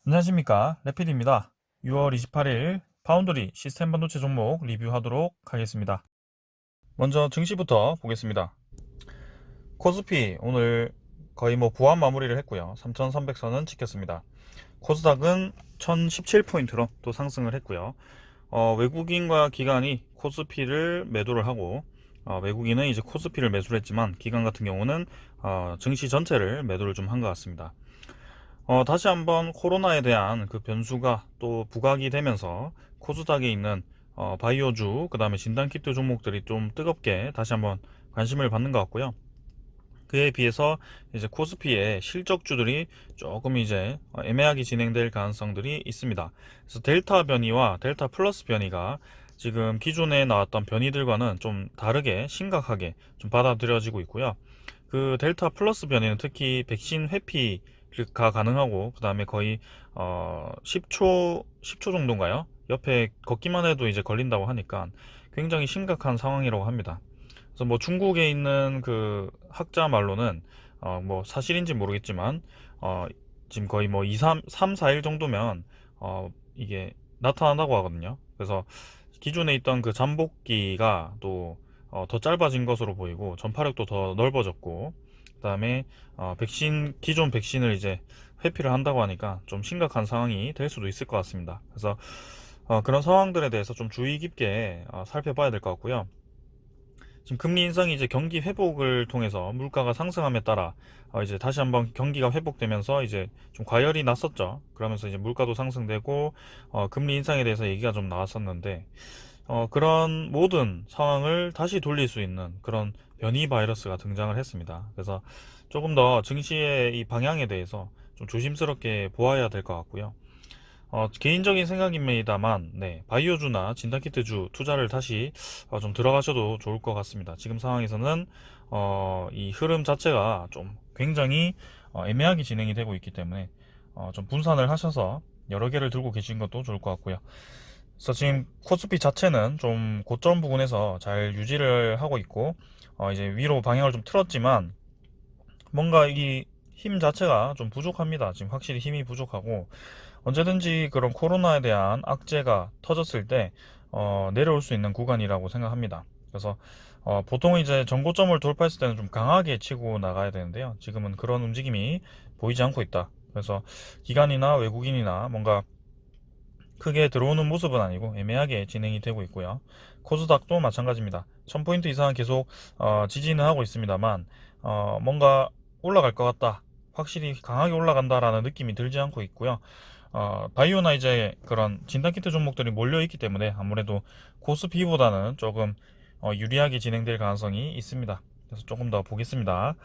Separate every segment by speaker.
Speaker 1: 안녕하십니까, 레필입니다. 6월 28일 파운드리 시스템 반도체 종목 리뷰하도록 하겠습니다. 먼저 증시부터 보겠습니다. 코스피 오늘 거의 부합 마무리를 했고요. 3300선은 지켰습니다. 코스닥은 1017포인트로 또 상승을 했고요. 외국인과 기관이 코스피를 매도를 하고, 외국인은 이제 코스피를 매수를 했지만 기관 같은 경우는 증시 전체를 매도를 좀 한 것 같습니다. 다시 한번 코로나에 대한 그 변수가 또 부각이 되면서 코스닥에 있는 바이오주, 그 다음에 진단키트 종목들이 좀 뜨겁게 다시 한번 관심을 받는 것 같고요. 그에 비해서 이제 코스피의 실적주들이 조금 이제 애매하게 진행될 가능성들이 있습니다. 그래서 델타 변이와 델타 플러스 변이가 지금 기존에 나왔던 변이들과는 좀 다르게 심각하게 좀 받아들여지고 있고요. 그 델타 플러스 변이는 특히 백신 회피가 가능하고, 그 다음에 거의 10초 정도인가요? 옆에 걷기만 해도 이제 걸린다고 하니까 굉장히 심각한 상황이라고 합니다. 그래서 중국에 있는 그 학자 말로는 사실인지 모르겠지만 지금 거의 3, 4일 정도면 이게 나타난다고 하거든요. 그래서 기존에 있던 그 잠복기가 또 더 짧아진 것으로 보이고, 전파력도 더 넓어졌고, 그 다음에 기존 백신을 이제 회피를 한다고 하니까 좀 심각한 상황이 될 수도 있을 것 같습니다. 그래서 그런 상황들에 대해서 좀 주의 깊게 살펴봐야 될 것 같고요. 지금 금리 인상이 이제 경기 회복을 통해서 물가가 상승함에 따라 이제 다시 한번 경기가 회복되면서 이제 좀 과열이 났었죠. 그러면서 이제 물가도 상승되고 금리 인상에 대해서 얘기가 좀 나왔었는데, 그런 모든 상황을 다시 돌릴 수 있는 그런 변이 바이러스가 등장을 했습니다. 그래서 조금 더 증시의 이 방향에 대해서 좀 조심스럽게 보아야 될 것 같고요. 개인적인 생각입니다만, 네, 바이오주나 진단키트주 투자를 다시 좀 들어가셔도 좋을 것 같습니다. 지금 상황에서는 이 흐름 자체가 좀 굉장히 애매하게 진행이 되고 있기 때문에 좀 분산을 하셔서 여러 개를 들고 계신 것도 좋을 것 같고요. 그래서 지금 코스피 자체는 좀 고점 부근에서 잘 유지를 하고 있고, 이제 위로 방향을 좀 틀었지만 뭔가 이 힘 자체가 좀 부족합니다. 지금 확실히 힘이 부족하고, 언제든지 그런 코로나에 대한 악재가 터졌을 때 내려올 수 있는 구간이라고 생각합니다. 그래서 보통 이제 전고점을 돌파했을 때는 좀 강하게 치고 나가야 되는데요. 지금은 그런 움직임이 보이지 않고 있다. 그래서 기관이나 외국인이나 뭔가 크게 들어오는 모습은 아니고 애매하게 진행이 되고 있고요. 코스닥도 마찬가지입니다. 1000포인트 이상은 계속 지지는 하고 있습니다만 뭔가 올라갈 것 같다, 확실히 강하게 올라간다라는 느낌이 들지 않고 있고요. 바이오나 이제 그런 진단키트 종목들이 몰려있기 때문에 아무래도 코스피보다는 조금 유리하게 진행될 가능성이 있습니다. 그래서 조금 더 보겠습니다.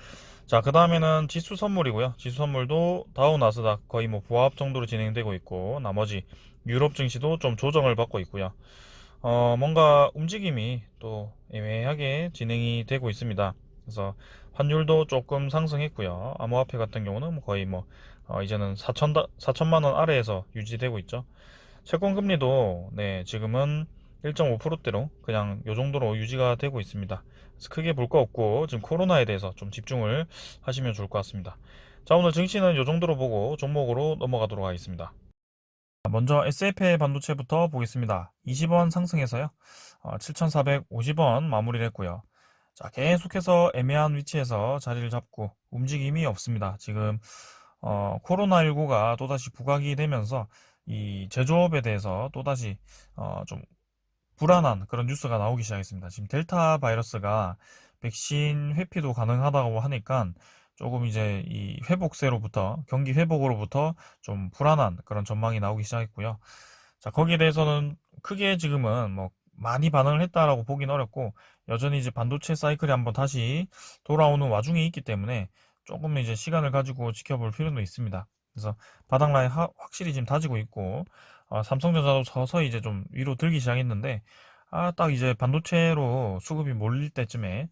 Speaker 1: 자, 그 다음에는 지수 선물이고요. 지수 선물도 다우 나스닥 거의 부합 정도로 진행되고 있고, 나머지 유럽 증시도 좀 조정을 받고 있고요. 뭔가 움직임이 또 애매하게 진행이 되고 있습니다. 그래서 환율도 조금 상승했고요. 암호화폐 같은 경우는 거의 이제는 4천만 원 아래에서 유지되고 있죠. 채권 금리도 네, 지금은 1.5%대로 그냥 요 정도로 유지가 되고 있습니다. 그래서 크게 볼 거 없고 지금 코로나에 대해서 좀 집중을 하시면 좋을 것 같습니다. 자, 오늘 증시는 요 정도로 보고 종목으로 넘어가도록 하겠습니다. 먼저 SFA 반도체부터 보겠습니다. 20원 상승해서요. 7,450원 마무리를 했고요. 자, 계속해서 애매한 위치에서 자리를 잡고 움직임이 없습니다. 지금 코로나19가 또다시 부각이 되면서 이 제조업에 대해서 또다시 좀 불안한 그런 뉴스가 나오기 시작했습니다. 지금 델타 바이러스가 백신 회피도 가능하다고 하니까 조금 이제 이 회복세로부터, 경기 회복으로부터 좀 불안한 그런 전망이 나오기 시작했고요. 자, 거기에 대해서는 크게 지금은 많이 반응을 했다라고 보긴 어렵고, 여전히 이제 반도체 사이클이 한번 다시 돌아오는 와중에 있기 때문에 조금 이제 시간을 가지고 지켜볼 필요도 있습니다. 그래서 바닥 라인 확실히 지금 다지고 있고, 삼성전자도 서서히 이제 좀 위로 들기 시작했는데, 딱 이제 반도체로 수급이 몰릴 때쯤에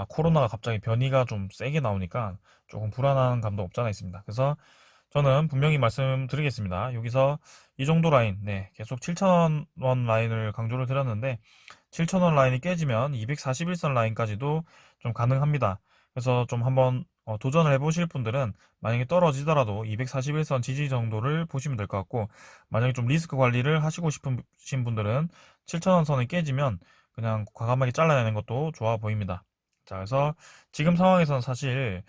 Speaker 1: 코로나가 갑자기 변이가 좀 세게 나오니까 조금 불안한 감도 없잖아 있습니다. 그래서 저는 분명히 말씀드리겠습니다. 여기서 이 정도 라인, 네, 계속 7,000원 라인을 강조를 드렸는데, 7,000원 라인이 깨지면 241선 라인까지도 좀 가능합니다. 그래서 좀 한번 도전을 해보실 분들은 만약에 떨어지더라도 241선 지지 정도를 보시면 될 것 같고, 만약에 좀 리스크 관리를 하시고 싶으신 분들은 7,000원 선이 깨지면 그냥 과감하게 잘라내는 것도 좋아 보입니다. 자, 그래서 지금 상황에서는 사실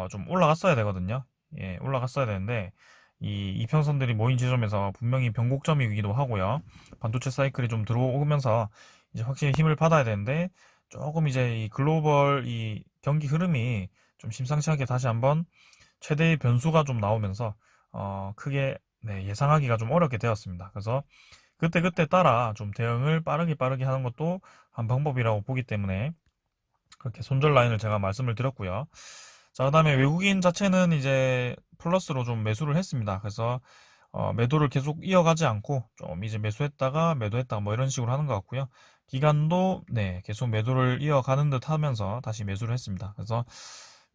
Speaker 1: 좀 올라갔어야 되거든요. 예, 올라갔어야 되는데 이 이평선들이 모인 지점에서 분명히 변곡점이기도 하고요. 반도체 사이클이 좀 들어오면서 이제 확실히 힘을 받아야 되는데, 조금 이제 이 글로벌 이 경기 흐름이 좀 심상치하게 다시 한번 최대의 변수가 좀 나오면서 크게 네, 예상하기가 좀 어렵게 되었습니다. 그래서 그때그때 따라 좀 대응을 빠르게 하는 것도 한 방법이라고 보기 때문에 그렇게 손절 라인을 제가 말씀을 드렸고요. 자, 그다음에 외국인 자체는 이제 플러스로 좀 매수를 했습니다. 그래서 매도를 계속 이어가지 않고 좀 이제 매수했다가 매도했다가 뭐 이런 식으로 하는 것 같고요. 기간도 네, 계속 매도를 이어가는 듯 하면서 다시 매수를 했습니다. 그래서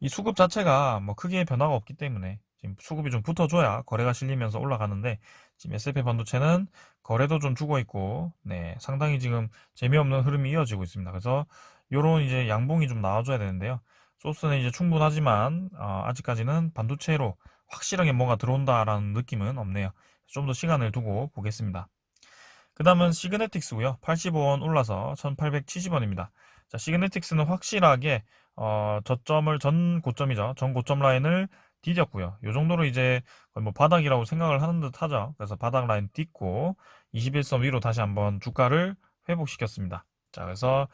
Speaker 1: 이 수급 자체가 뭐 크게 변화가 없기 때문에 지금 수급이 좀 붙어줘야 거래가 실리면서 올라가는데, 지금 SFP 반도체는 거래도 좀 죽어 있고 네, 상당히 지금 재미없는 흐름이 이어지고 있습니다. 그래서 요런 이제 양봉이 좀 나와줘야 되는데요. 소스는 이제 충분하지만 아직까지는 반도체로 확실하게 뭐가 들어온다라는 느낌은 없네요. 좀 더 시간을 두고 보겠습니다. 그 다음은 시그네틱스고요. 85원 올라서 1870원입니다. 자, 시그네틱스는 확실하게 저점을 전 고점이죠. 전 고점 라인을 디뎠고요. 요 정도로 이제 거의 뭐 바닥이라고 생각을 하는 듯 하죠. 그래서 바닥 라인 딛고 21선 위로 다시 한번 주가를 회복시켰습니다. 자, 그래서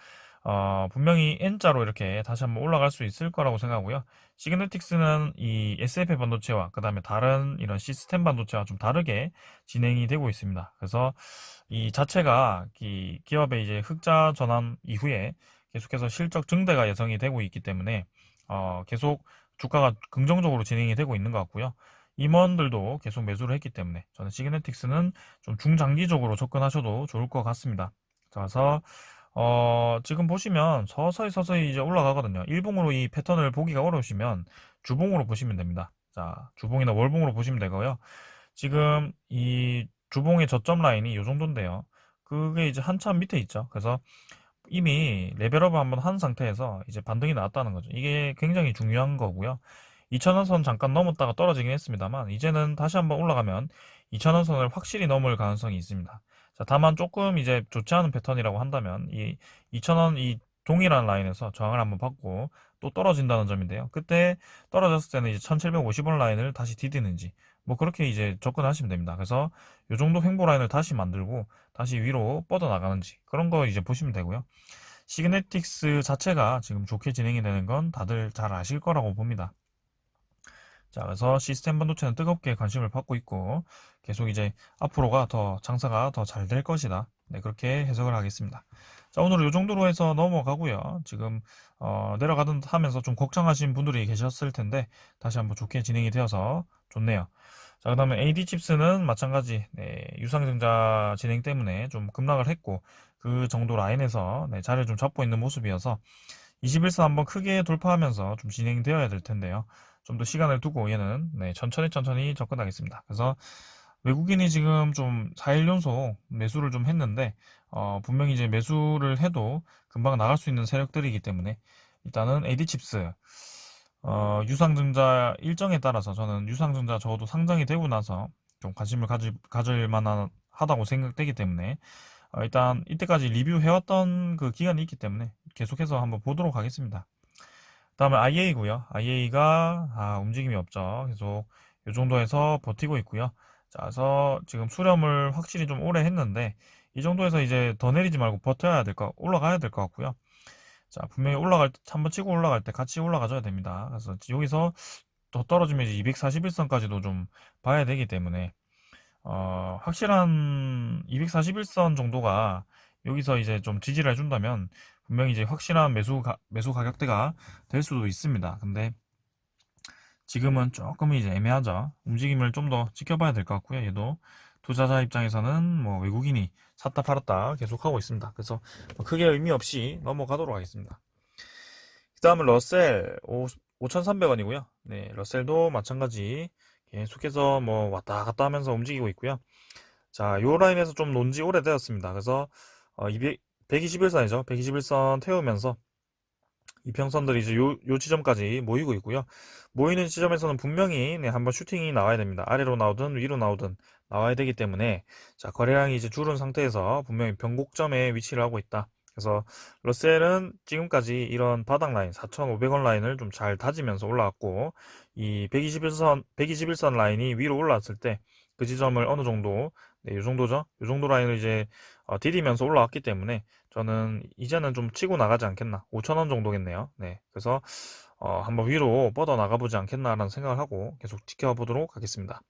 Speaker 1: 분명히 N자로 이렇게 다시 한번 올라갈 수 있을 거라고 생각하고요. 시그네틱스는 이 SF 반도체와 그 다음에 다른 이런 시스템 반도체와 좀 다르게 진행이 되고 있습니다. 그래서 이 자체가 이 기업의 이제 흑자 전환 이후에 계속해서 실적 증대가 예상이 되고 있기 때문에 계속 주가가 긍정적으로 진행이 되고 있는 것 같고요. 임원들도 계속 매수를 했기 때문에 저는 시그네틱스는 좀 중장기적으로 접근하셔도 좋을 것 같습니다. 그래서 지금 보시면 서서히 이제 올라가거든요. 일봉으로 이 패턴을 보기가 어려우시면 주봉으로 보시면 됩니다. 자, 주봉이나 월봉으로 보시면 되고요. 지금 이 주봉의 저점 라인이 이 정도인데요. 그게 이제 한참 밑에 있죠. 그래서 이미 레벨업을 한번 한 상태에서 이제 반등이 나왔다는 거죠. 이게 굉장히 중요한 거고요. 2,000원 선 잠깐 넘었다가 떨어지긴 했습니다만 이제는 다시 한번 올라가면 2,000원 선을 확실히 넘을 가능성이 있습니다. 자, 다만 조금 이제 좋지 않은 패턴이라고 한다면 이 2,000원 이 동일한 라인에서 저항을 한번 받고 또 떨어진다는 점인데요. 그때 떨어졌을 때는 이제 1,750원 라인을 다시 디디는지 뭐 그렇게 이제 접근하시면 됩니다. 그래서 이 정도 횡보 라인을 다시 만들고 다시 위로 뻗어나가는지 그런 거 이제 보시면 되고요. 시그네틱스 자체가 지금 좋게 진행이 되는 건 다들 잘 아실 거라고 봅니다. 자, 그래서 시스템 반도체는 뜨겁게 관심을 받고 있고 계속 이제 앞으로가 더 장사가 더 잘 될 것이다. 네, 그렇게 해석을 하겠습니다. 자, 오늘은 이 정도로 해서 넘어가고요. 지금 내려가든 하면서 좀 걱정하신 분들이 계셨을 텐데 다시 한번 좋게 진행이 되어서 좋네요. 자, 그 다음에 AD 칩스는 마찬가지 네, 유상증자 진행 때문에 좀 급락을 했고 그 정도 라인에서 네, 자리를 좀 잡고 있는 모습이어서 21선 한번 크게 돌파하면서 좀 진행되어야 될 텐데요. 좀 더 시간을 두고 얘는 네, 천천히 접근하겠습니다. 그래서 외국인이 지금 좀 4일 연속 매수를 좀 했는데 분명히 이제 매수를 해도 금방 나갈 수 있는 세력들이기 때문에 일단은 AD칩스 유상증자 일정에 따라서 저는 유상증자 적어도 상장이 되고 나서 좀 관심을 가질 만한 하다고 생각되기 때문에 일단 이때까지 리뷰해왔던 그 기간이 있기 때문에 계속해서 한번 보도록 하겠습니다. 다음에 IA고요. IA가 움직임이 없죠. 계속 이 정도에서 버티고 있고요. 자, 그래서 지금 수렴을 확실히 좀 오래 했는데 이 정도에서 이제 더 내리지 말고 버텨야 될 거, 올라가야 될 것 같고요. 자, 분명히 올라갈 때, 한번 치고 올라갈 때 같이 올라가줘야 됩니다. 그래서 여기서 더 떨어지면 이제 241선까지도 좀 봐야 되기 때문에 확실한 241선 정도가 여기서 이제 좀 지지를 해준다면 분명히 이제 확실한 매수 가격대가 될 수도 있습니다. 근데 지금은 조금 이제 애매하죠. 움직임을 좀 더 지켜봐야 될 것 같고요. 얘도 투자자 입장에서는 뭐 외국인이 샀다 팔았다 계속하고 있습니다. 그래서 뭐 크게 의미 없이 넘어가도록 하겠습니다. 그 다음은 러셀 5,300원이고요. 네, 러셀도 마찬가지 계속해서 뭐 왔다 갔다 하면서 움직이고 있고요. 자, 요 라인에서 좀 논지 오래되었습니다. 그래서 121선이죠. 121선 태우면서 이평선들이 이제 요 지점까지 모이고 있고요. 모이는 지점에서는 분명히 네, 한번 슈팅이 나와야 됩니다. 아래로 나오든 위로 나오든 나와야 되기 때문에 자, 거래량이 이제 줄은 상태에서 분명히 변곡점에 위치를 하고 있다. 그래서 러셀은 지금까지 이런 바닥 라인 4,500원 라인을 좀 잘 다지면서 올라왔고 이 121선 라인이 위로 올라왔을 때 그 지점을 어느 정도 네, 요 정도죠. 요 정도 라인을 이제 디디면서 올라왔기 때문에 저는 이제는 좀 치고 나가지 않겠나. 5,000원 정도겠네요. 네. 그래서 한번 위로 뻗어 나가보지 않겠나라는 생각을 하고 계속 지켜보도록 하겠습니다.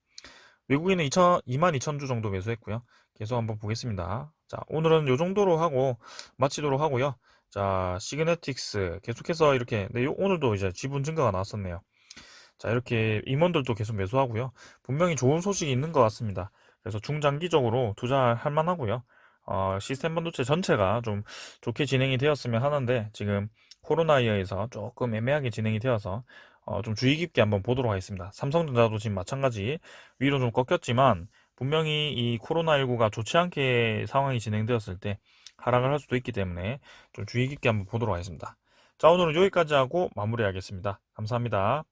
Speaker 1: 외국인은 22,000주 정도 매수했고요. 계속 한번 보겠습니다. 자, 오늘은 요 정도로 하고 마치도록 하고요. 자, 시그네틱스 계속해서 이렇게 네, 오늘도 이제 지분 증가가 나왔었네요. 자, 이렇게 임원들도 계속 매수하고요. 분명히 좋은 소식이 있는 것 같습니다. 그래서 중장기적으로 투자할 만하고요. 시스템 반도체 전체가 좀 좋게 진행이 되었으면 하는데 지금 코로나 이어서 조금 애매하게 진행이 되어서 좀 주의 깊게 한번 보도록 하겠습니다. 삼성전자도 지금 마찬가지 위로 좀 꺾였지만 분명히 이 코로나19가 좋지 않게 상황이 진행되었을 때 하락을 할 수도 있기 때문에 좀 주의 깊게 한번 보도록 하겠습니다. 자, 오늘은 여기까지 하고 마무리하겠습니다. 감사합니다.